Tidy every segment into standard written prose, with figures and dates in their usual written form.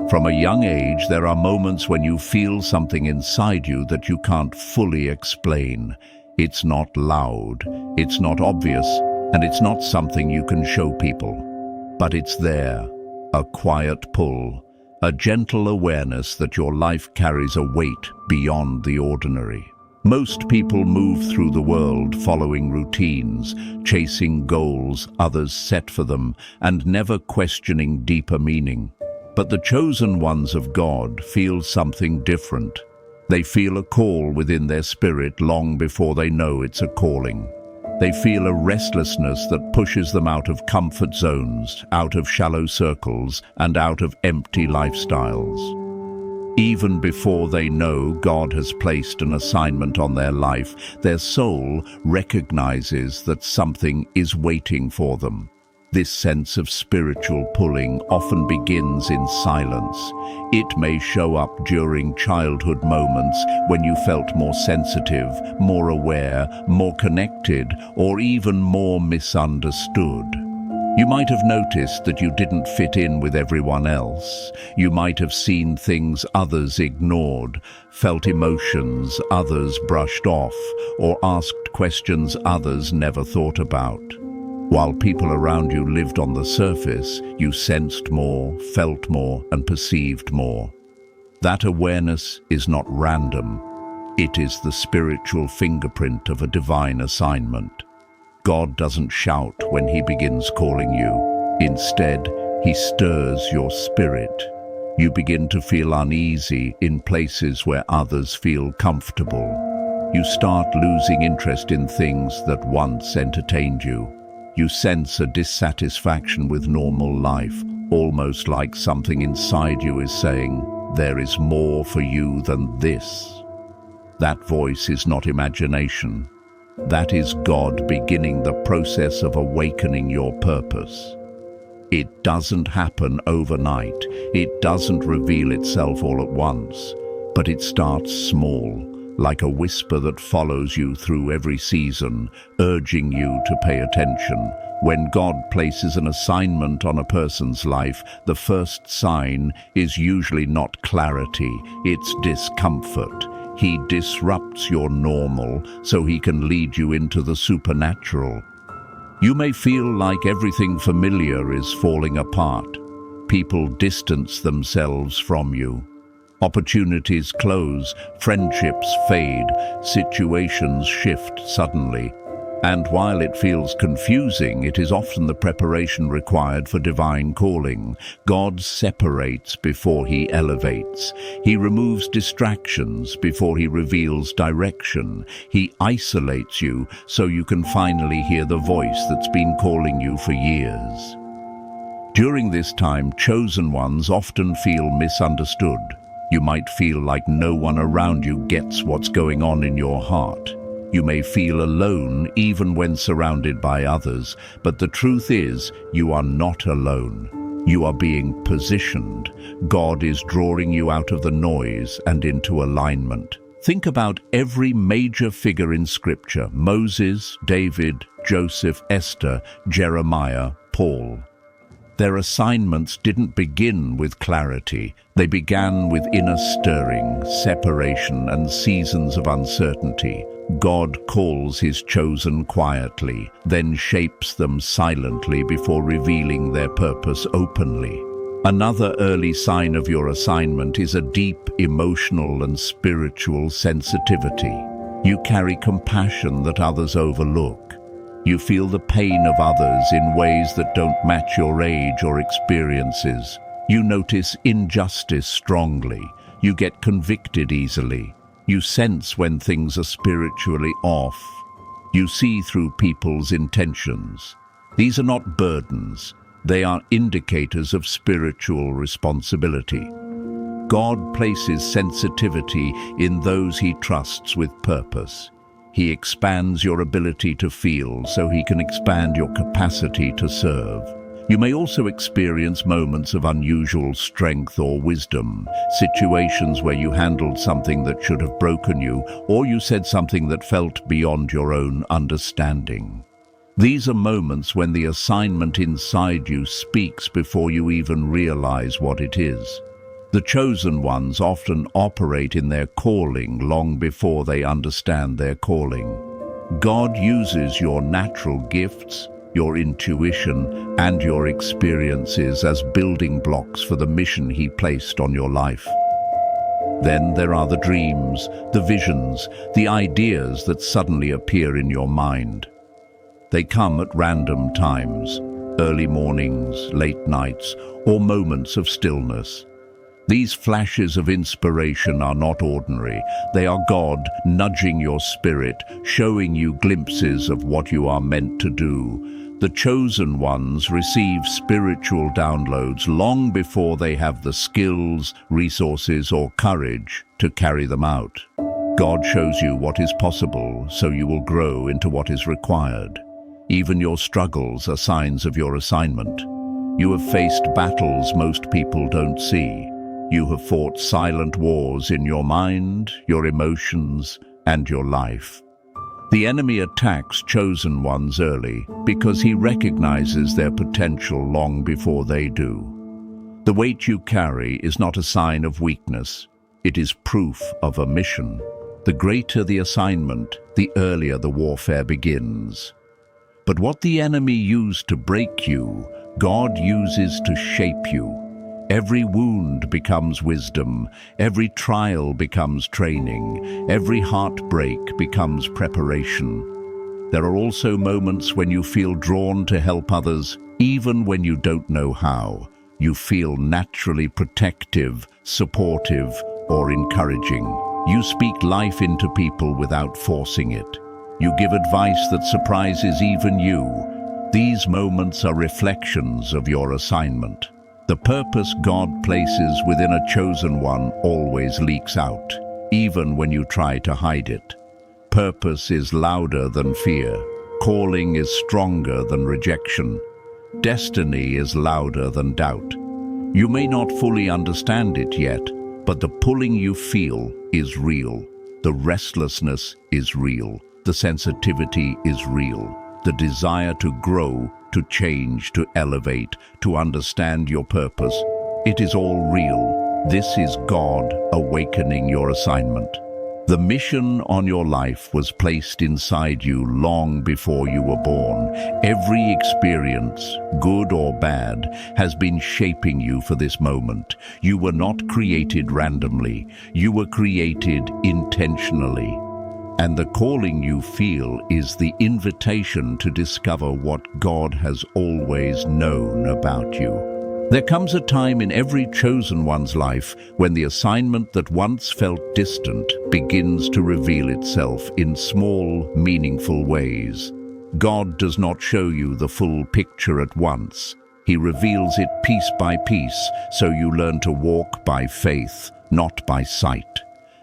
From a young age, there are moments when you feel something inside you that you can't fully explain. It's not loud, it's not obvious, and it's not something you can show people. But it's there, a quiet pull, a gentle awareness that your life carries a weight beyond the ordinary. Most people move through the world following routines, chasing goals others set for them, and never questioning deeper meaning. But the chosen ones of God feel something different. They feel a call within their spirit long before they know it's a calling. They feel a restlessness that pushes them out of comfort zones, out of shallow circles, and out of empty lifestyles. Even before they know God has placed an assignment on their life, their soul recognizes that something is waiting for them. This sense of spiritual pulling often begins in silence. It may show up during childhood moments when you felt more sensitive, more aware, more connected, or even more misunderstood. You might have noticed that you didn't fit in with everyone else. You might have seen things others ignored, felt emotions others brushed off, or asked questions others never thought about. While people around you lived on the surface, you sensed more, felt more, and perceived more. That awareness is not random. It is the spiritual fingerprint of a divine assignment. God doesn't shout when He begins calling you. Instead, He stirs your spirit. You begin to feel uneasy in places where others feel comfortable. You start losing interest in things that once entertained you. You sense a dissatisfaction with normal life, almost like something inside you is saying, "There is more for you than this." That voice is not imagination. That is God beginning the process of awakening your purpose. It doesn't happen overnight. It doesn't reveal itself all at once, but it starts small, like a whisper that follows you through every season, urging you to pay attention. When God places an assignment on a person's life, the first sign is usually not clarity, it's discomfort. He disrupts your normal so He can lead you into the supernatural. You may feel like everything familiar is falling apart. People distance themselves from you. Opportunities close, friendships fade, situations shift suddenly. And while it feels confusing, it is often the preparation required for divine calling. God separates before He elevates. He removes distractions before He reveals direction. He isolates you so you can finally hear the voice that's been calling you for years. During this time, chosen ones often feel misunderstood. You might feel like no one around you gets what's going on in your heart. You may feel alone even when surrounded by others, but the truth is, you are not alone. You are being positioned. God is drawing you out of the noise and into alignment. Think about every major figure in Scripture: Moses, David, Joseph, Esther, Jeremiah, Paul. Their assignments didn't begin with clarity. They began with inner stirring, separation, and seasons of uncertainty. God calls His chosen quietly, then shapes them silently before revealing their purpose openly. Another early sign of your assignment is a deep emotional and spiritual sensitivity. You carry compassion that others overlook. You feel the pain of others in ways that don't match your age or experiences. You notice injustice strongly. You get convicted easily. You sense when things are spiritually off. You see through people's intentions. These are not burdens. They are indicators of spiritual responsibility. God places sensitivity in those He trusts with purpose. He expands your ability to feel so He can expand your capacity to serve. You may also experience moments of unusual strength or wisdom, situations where you handled something that should have broken you, or you said something that felt beyond your own understanding. These are moments when the assignment inside you speaks before you even realize what it is. The chosen ones often operate in their calling long before they understand their calling. God uses your natural gifts, your intuition, and your experiences as building blocks for the mission He placed on your life. Then there are the dreams, the visions, the ideas that suddenly appear in your mind. They come at random times, early mornings, late nights, or moments of stillness. These flashes of inspiration are not ordinary. They are God nudging your spirit, showing you glimpses of what you are meant to do. The chosen ones receive spiritual downloads long before they have the skills, resources, or courage to carry them out. God shows you what is possible, so you will grow into what is required. Even your struggles are signs of your assignment. You have faced battles most people don't see. You have fought silent wars in your mind, your emotions, and your life. The enemy attacks chosen ones early because he recognizes their potential long before they do. The weight you carry is not a sign of weakness. It is proof of a mission. The greater the assignment, the earlier the warfare begins. But what the enemy used to break you, God uses to shape you. Every wound becomes wisdom, every trial becomes training, every heartbreak becomes preparation. There are also moments when you feel drawn to help others, even when you don't know how. You feel naturally protective, supportive, or encouraging. You speak life into people without forcing it. You give advice that surprises even you. These moments are reflections of your assignment. The purpose God places within a chosen one always leaks out, even when you try to hide it. Purpose is louder than fear. Calling is stronger than rejection. Destiny is louder than doubt. You may not fully understand it yet, but the pulling you feel is real. The restlessness is real. The sensitivity is real. The desire to grow, to change, to elevate, to understand your purpose. It is all real. This is God awakening your assignment. The mission on your life was placed inside you long before you were born. Every experience, good or bad, has been shaping you for this moment. You were not created randomly. You were created intentionally. And the calling you feel is the invitation to discover what God has always known about you. There comes a time in every chosen one's life when the assignment that once felt distant begins to reveal itself in small, meaningful ways. God does not show you the full picture at once. He reveals it piece by piece, so you learn to walk by faith, not by sight.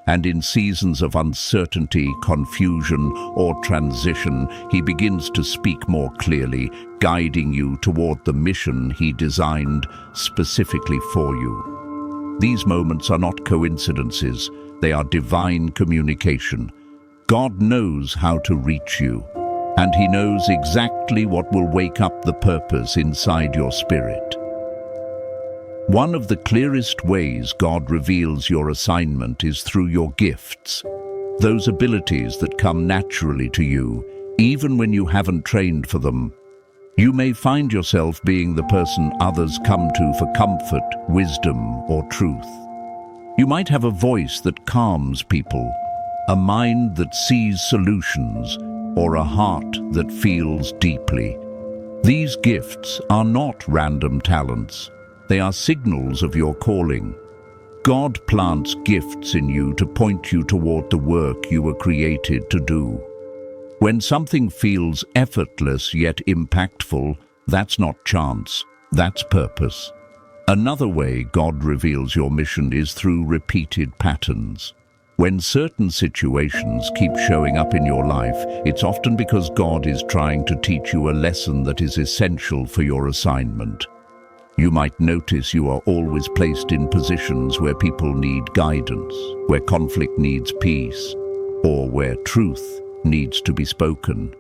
And in seasons of uncertainty, confusion, or transition, He begins to speak more clearly, guiding you toward the mission He designed specifically for you. These moments are not coincidences, they are divine communication. God knows how to reach you, and He knows exactly what will wake up the purpose inside your spirit. One of the clearest ways God reveals your assignment is through your gifts, those abilities that come naturally to you, even when you haven't trained for them. You may find yourself being the person others come to for comfort, wisdom, or truth. You might have a voice that calms people, a mind that sees solutions, or a heart that feels deeply. These gifts are not random talents. They are signals of your calling. God plants gifts in you to point you toward the work you were created to do. When something feels effortless yet impactful, that's not chance, that's purpose. Another way God reveals your mission is through repeated patterns. When certain situations keep showing up in your life, it's often because God is trying to teach you a lesson that is essential for your assignment. You might notice you are always placed in positions where people need guidance, where conflict needs peace, or where truth needs to be spoken.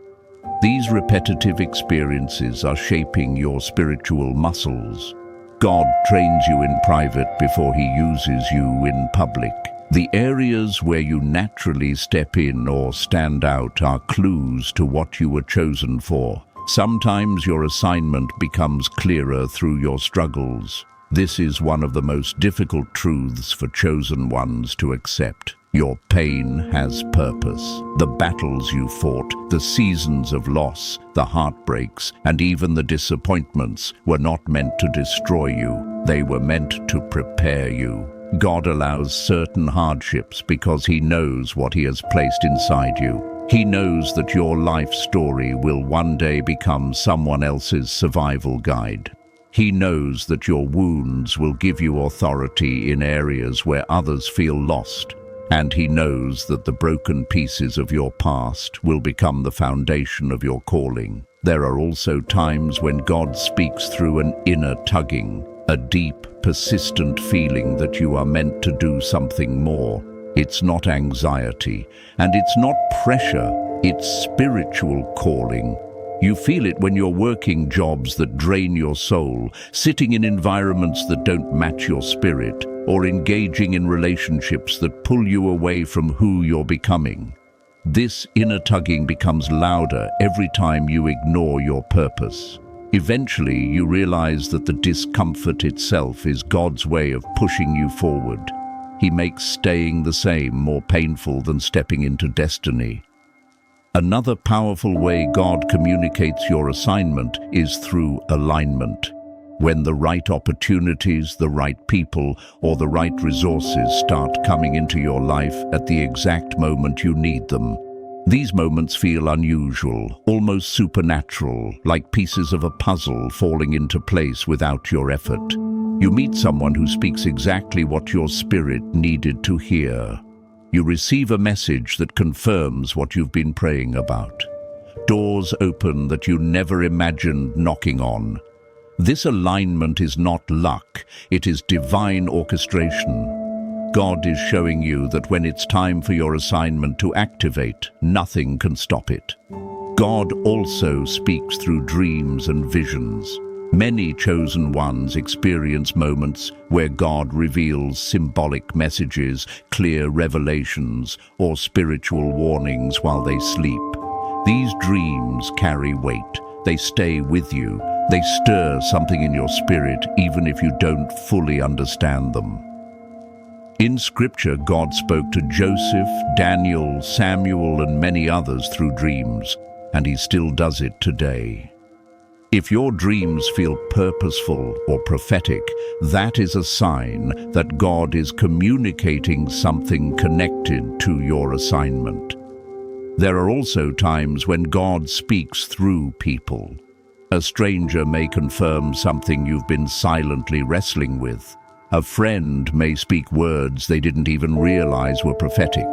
These repetitive experiences are shaping your spiritual muscles. God trains you in private before he uses you in public. The areas where you naturally step in or stand out are clues to what you were chosen for. Sometimes your assignment becomes clearer through your struggles. This is one of the most difficult truths for chosen ones to accept. Your pain has purpose. The battles you fought, the seasons of loss, the heartbreaks, and even the disappointments were not meant to destroy you. They were meant to prepare you. God allows certain hardships because he knows what he has placed inside you. He knows that your life story will one day become someone else's survival guide. He knows that your wounds will give you authority in areas where others feel lost. And he knows that the broken pieces of your past will become the foundation of your calling. There are also times when God speaks through an inner tugging, a deep, persistent feeling that you are meant to do something more. It's not anxiety, and it's not pressure, it's spiritual calling. You feel it when you're working jobs that drain your soul, sitting in environments that don't match your spirit, or engaging in relationships that pull you away from who you're becoming. This inner tugging becomes louder every time you ignore your purpose. Eventually, you realize that the discomfort itself is God's way of pushing you forward. He makes staying the same more painful than stepping into destiny. Another powerful way God communicates your assignment is through alignment. When the right opportunities, the right people, or the right resources start coming into your life at the exact moment you need them. These moments feel unusual, almost supernatural, like pieces of a puzzle falling into place without your effort. You meet someone who speaks exactly what your spirit needed to hear. You receive a message that confirms what you've been praying about. Doors open that you never imagined knocking on. This alignment is not luck, it is divine orchestration. God is showing you that when it's time for your assignment to activate, nothing can stop it. God also speaks through dreams and visions. Many chosen ones experience moments where God reveals symbolic messages, clear revelations, or spiritual warnings while they sleep. These dreams carry weight. They stay with you. They stir something in your spirit even if you don't fully understand them. In Scripture, God spoke to Joseph, Daniel, Samuel, and many others through dreams, and he still does it today. If your dreams feel purposeful or prophetic, that is a sign that God is communicating something connected to your assignment. There are also times when God speaks through people. A stranger may confirm something you've been silently wrestling with. A friend may speak words they didn't even realize were prophetic.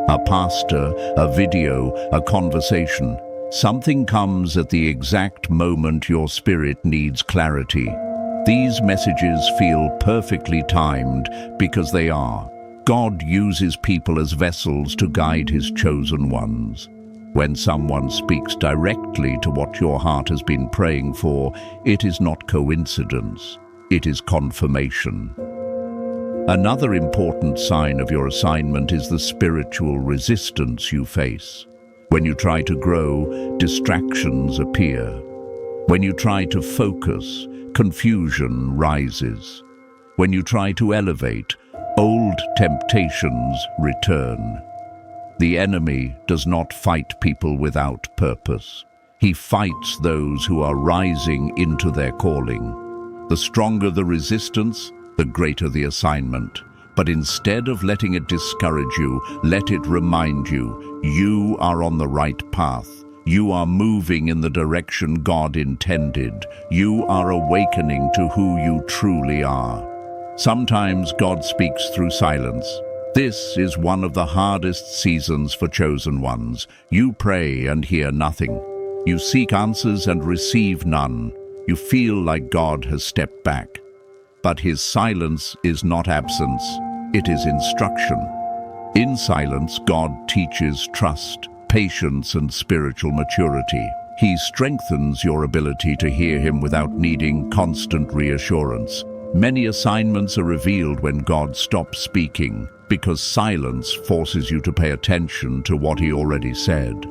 A pastor, a video, a conversation. Something comes at the exact moment your spirit needs clarity. These messages feel perfectly timed because they are. God uses people as vessels to guide his chosen ones. When someone speaks directly to what your heart has been praying for, it is not coincidence. It is confirmation. Another important sign of your assignment is the spiritual resistance you face. When you try to grow, distractions appear. When you try to focus, confusion rises. When you try to elevate, old temptations return. The enemy does not fight people without purpose. He fights those who are rising into their calling. The stronger the resistance, the greater the assignment. But instead of letting it discourage you, let it remind you, you are on the right path. You are moving in the direction God intended. You are awakening to who you truly are. Sometimes God speaks through silence. This is one of the hardest seasons for chosen ones. You pray and hear nothing. You seek answers and receive none. You feel like God has stepped back. But his silence is not absence, it is instruction. In silence, God teaches trust, patience, and spiritual maturity. He strengthens your ability to hear him without needing constant reassurance. Many assignments are revealed when God stops speaking, because silence forces you to pay attention to what he already said.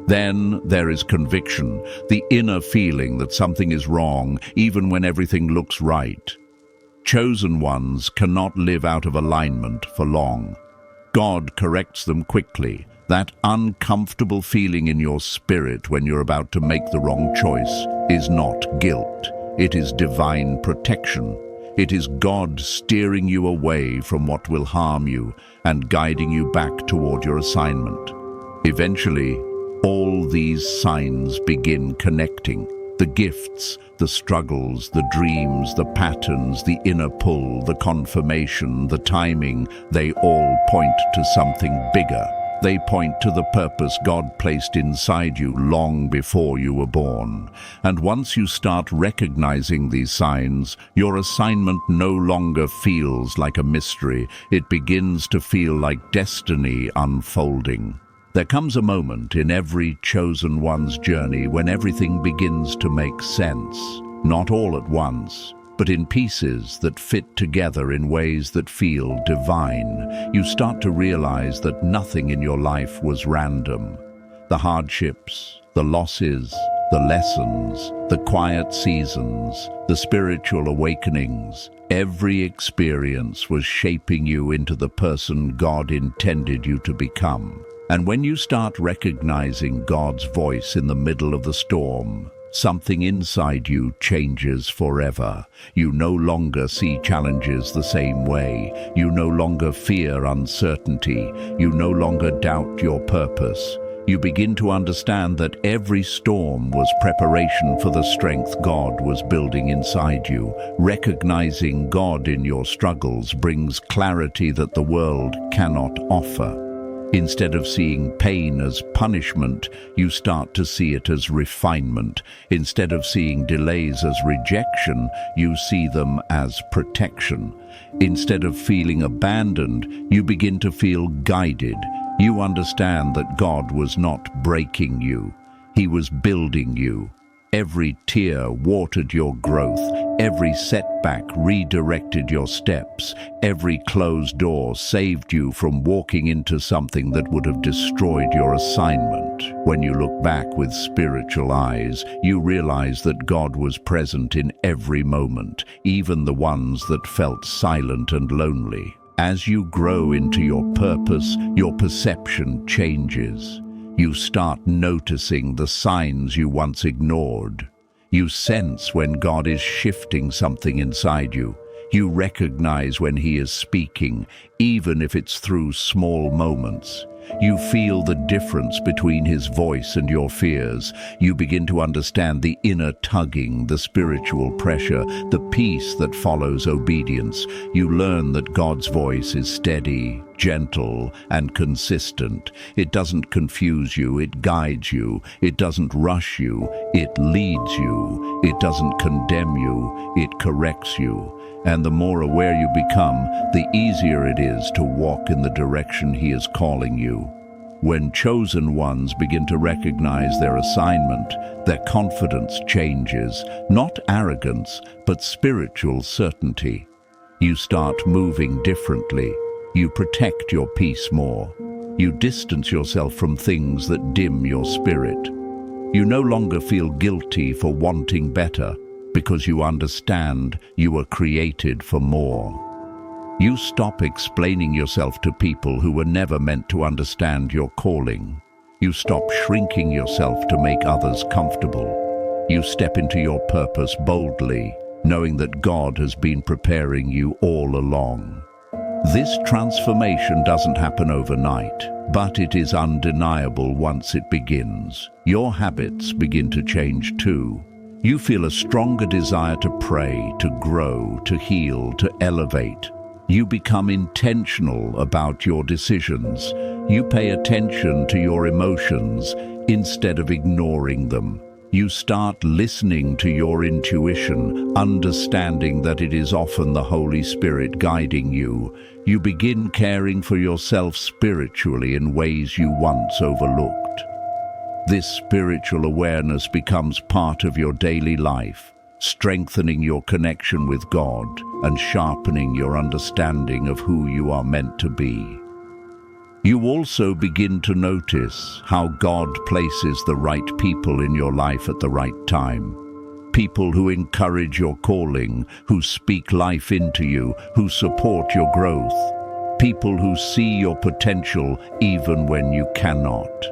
Then there is conviction, the inner feeling that something is wrong, even when everything looks right. Chosen ones cannot live out of alignment for long. God corrects them quickly. That uncomfortable feeling in your spirit when you're about to make the wrong choice is not guilt. It is divine protection. It is God steering you away from what will harm you and guiding you back toward your assignment. Eventually, all these signs begin connecting. The gifts, the struggles, the dreams, the patterns, the inner pull, the confirmation, the timing, they all point to something bigger. They point to the purpose God placed inside you long before you were born. And once you start recognizing these signs, your assignment no longer feels like a mystery. It begins to feel like destiny unfolding. There comes a moment in every chosen one's journey when everything begins to make sense. Not all at once, but in pieces that fit together in ways that feel divine. You start to realize that nothing in your life was random. The hardships, the losses, the lessons, the quiet seasons, the spiritual awakenings, every experience was shaping you into the person God intended you to become. And when you start recognizing God's voice in the middle of the storm, something inside you changes forever. You no longer see challenges the same way. You no longer fear uncertainty. You no longer doubt your purpose. You begin to understand that every storm was preparation for the strength God was building inside you. Recognizing God in your struggles brings clarity that the world cannot offer. Instead of seeing pain as punishment, you start to see it as refinement. Instead of seeing delays as rejection, you see them as protection. Instead of feeling abandoned, you begin to feel guided. You understand that God was not breaking you. He was building you. Every tear watered your growth. Every setback redirected your steps. Every closed door saved you from walking into something that would have destroyed your assignment. When you look back with spiritual eyes, you realize that God was present in every moment, even the ones that felt silent and lonely. As you grow into your purpose, your perception changes. You start noticing the signs you once ignored. You sense when God is shifting something inside you. You recognize when He is speaking, even if it's through small moments. You feel the difference between His voice and your fears. You begin to understand the inner tugging, the spiritual pressure, the peace that follows obedience. You learn that God's voice is steady, gentle, and consistent. It doesn't confuse you, it guides you. It doesn't rush you, it leads you. It doesn't condemn you, it corrects you. And the more aware you become, the easier it is to walk in the direction He is calling you. When chosen ones begin to recognize their assignment, their confidence changes, not arrogance, but spiritual certainty. You start moving differently. You protect your peace more. You distance yourself from things that dim your spirit. You no longer feel guilty for wanting better, because you understand you were created for more. You stop explaining yourself to people who were never meant to understand your calling. You stop shrinking yourself to make others comfortable. You step into your purpose boldly, knowing that God has been preparing you all along. This transformation doesn't happen overnight, but it is undeniable once it begins. Your habits begin to change too. You feel a stronger desire to pray, to grow, to heal, to elevate. You become intentional about your decisions. You pay attention to your emotions instead of ignoring them. You start listening to your intuition, understanding that it is often the Holy Spirit guiding you. You begin caring for yourself spiritually in ways you once overlooked. This spiritual awareness becomes part of your daily life, strengthening your connection with God. and sharpening your understanding of who you are meant to be. You also begin to notice how God places the right people in your life at the right time. People who encourage your calling, who speak life into you, who support your growth. People who see your potential even when you cannot.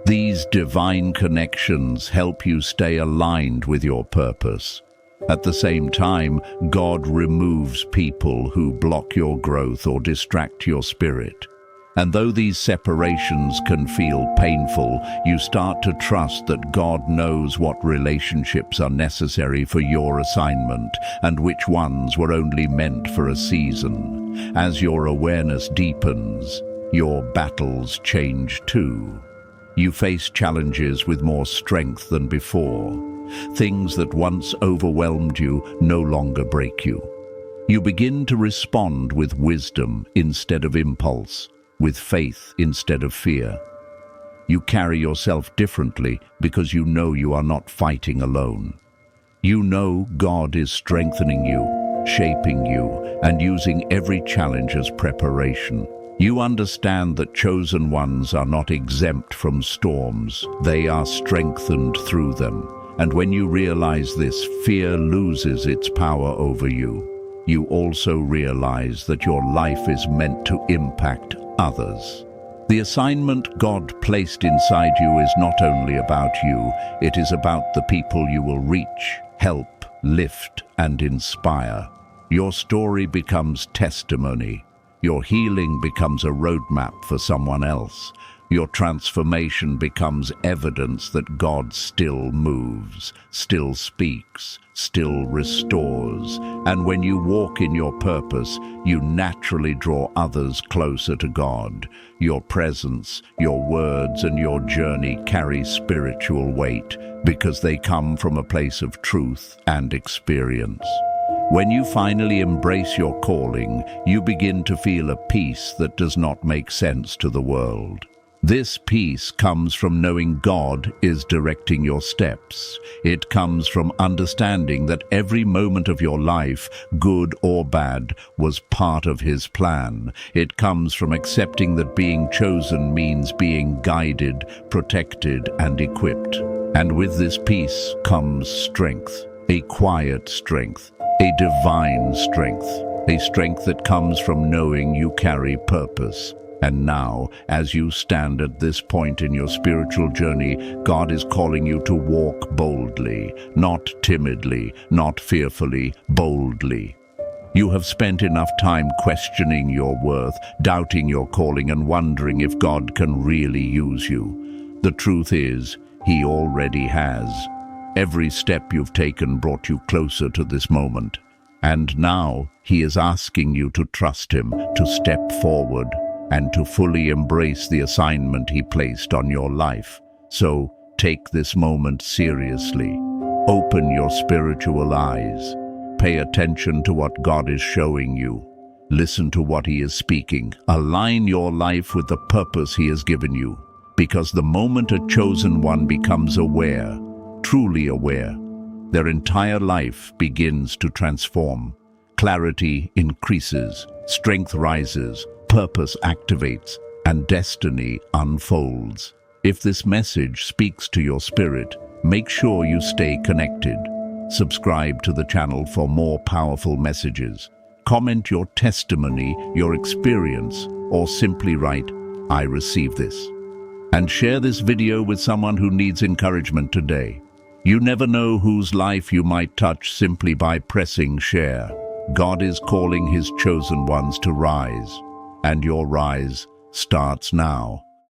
These divine connections help you stay aligned with your purpose. At the same time, God removes people who block your growth or distract your spirit. And though these separations can feel painful, you start to trust that God knows what relationships are necessary for your assignment and which ones were only meant for a season. As your awareness deepens, your battles change too. You face challenges with more strength than before. Things that once overwhelmed you no longer break you. You begin to respond with wisdom instead of impulse, with faith instead of fear. You carry yourself differently because you know you are not fighting alone. You know God is strengthening you, shaping you, and using every challenge as preparation. You understand that chosen ones are not exempt from storms. They are strengthened through them. And when you realize this, fear loses its power over you. You also realize that your life is meant to impact others. The assignment God placed inside you is not only about you, it is about the people you will reach, help, lift, and inspire. Your story becomes testimony. Your healing becomes a roadmap for someone else. Your transformation becomes evidence that God still moves, still speaks, still restores. And when you walk in your purpose, you naturally draw others closer to God. Your presence, your words, and your journey carry spiritual weight because they come from a place of truth and experience. When you finally embrace your calling, you begin to feel a peace that does not make sense to the world. This peace comes from knowing God is directing your steps. It comes from understanding that every moment of your life, good or bad, was part of His plan. It comes from accepting that being chosen means being guided, protected, and equipped. And with this peace comes strength, a quiet strength, a divine strength, a strength that comes from knowing you carry purpose. And now, as you stand at this point in your spiritual journey, God is calling you to walk boldly, not timidly, not fearfully, boldly. You have spent enough time questioning your worth, doubting your calling, and wondering if God can really use you. The truth is, He already has. Every step you've taken brought you closer to this moment. And now, He is asking you to trust Him, to step forward, and to fully embrace the assignment He placed on your life. So, take this moment seriously. Open your spiritual eyes. Pay attention to what God is showing you. Listen to what He is speaking. Align your life with the purpose He has given you. Because the moment a chosen one becomes aware, truly aware, their entire life begins to transform. Clarity increases, strength rises, purpose activates, and destiny unfolds. If this message speaks to your spirit, make sure you stay connected. Subscribe to the channel for more powerful messages. Comment your testimony, your experience, or simply write, "I receive this." And share this video with someone who needs encouragement today. You never know whose life you might touch simply by pressing share. God is calling His chosen ones to rise. And your rise starts now.